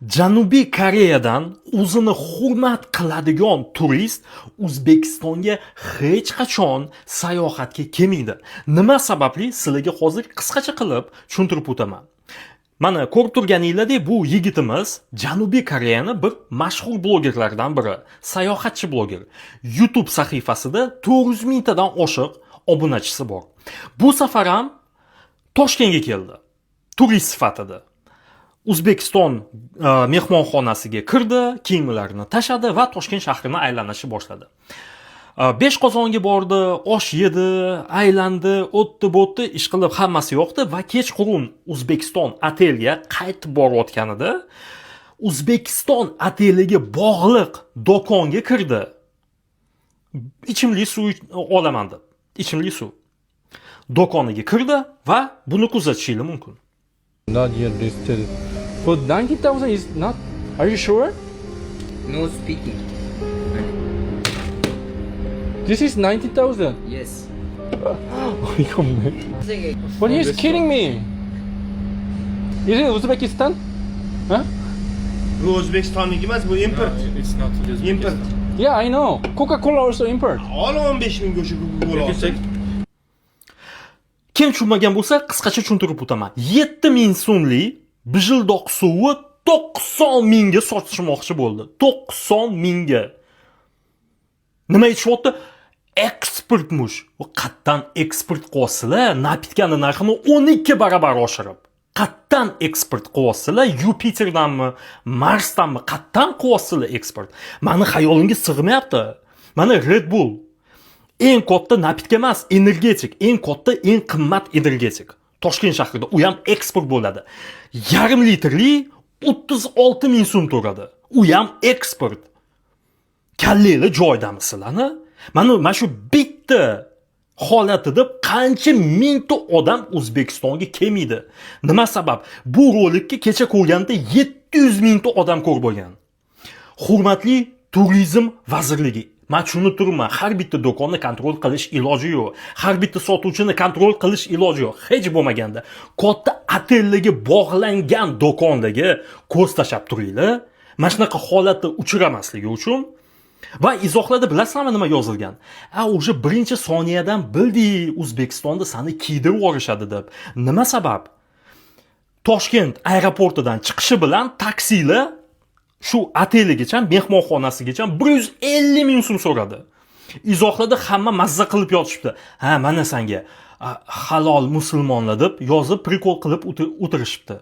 Janubiy Koreyadan o'zini hurmat qiladigan turist O'zbekistonga hech qachon sayohatga kelmaydi. Nima sababli sizlarga hozir qisqacha qilib tushuntirib o'taman. Mana ko'rib turganingizdek, bu yigitimiz Janubiy Koreyani bir mashhur blogerlardan biri, sayohatchi bloger. YouTube sahifasida 400 mingtadan oshiq obunachisi bor. Bu safar ham Toshkentga keldi. Turist sifatida. O'zbekiston mehmonxonasiga kirdi, kiyimlarini tashadi va Toshkent shahrini aylanishni boshladi. 5 qozonga bordi, osh yedi, aylandi, o'tdi-bo'tdi, ish qilib hammasi yo'qdi va kechqurun O'zbekiston oteliga qaytib borayotganida O'zbekiston oteliga bog'liq do'konga kirdi. Ichimlik suv olaman deb. Ichimlik suv. Do'koniga kirdi va buni kuzatishingiz mumkin. Not yet listed. But 90,000 is not. Are you sure? No speaking. This is 90,000. Yes. 어이가 없네. But he's kidding me. Is it Uzbekistan? Huh? Bu O'zbekistonniki emas, bu import. It's not Import. Yeah, I know. Coca-Cola also import. Ol 15 ming o'sha Coca-Cola olsa. Kim tushunmagan bo'lsa, qisqacha tushuntirib o'taman. 7000 so'mlik bijildoq suvi 90 mingga sotishmoqchi bo'ldi. 90 mingga. Nima aytishyapti? Eksportmush. U qattan eksport qilyapsizlar, napitkani narxini 12 barobar oshirib. Qattan eksport qilyapsizlar, Yupiterdanmi, Marsdanmi qattan qilyapsizlar eksport. Meni xayolimga sig'mayapti. Mana Red Bull eng katta napitka emas, energetik, eng katta, eng qimmat energetik. Toshkent shahrida u ham eksport bo'ladi. Yarim litrli 36 ming so'm turadi. U ham eksport. Kallanglar joydamisizlarni? Mana shu bitta holatida qancha mingta odam O'zbekistonga kelmaydi. Nima sabab? Bu rolikni kecha ko'rganda 700 mingta odam ko'rib bo'lgan. Hurmatli Turizm vazirligi, men tushunib turibman, har bitta do'konni kontrol qilish iloji yo'q. Har bitta sotuvchini kontrol qilish iloji yo'q. Hech bo'lmaganda katta otellarga bog'langan do'konlarga ko'z tashab turinglar. Mana shunaqa holatda uchramasligi uchun. Va izohlarda bilasizmi nima yozilgan? O'sha birinchi soniyadan bildik, O'zbekistonda seni kiydirib yuborishadi deb. Nima sabab? Toshkent aeroportidan chiqishi bilan taksilar shu oteligacha, mehmonxonasigacha 150 ming so'm so'radi. Izohlarda hamma mazza qilib yozishibdi. Ha, mana senga halol musulmonlar deb yozib prikol qilib o'tirishibdi.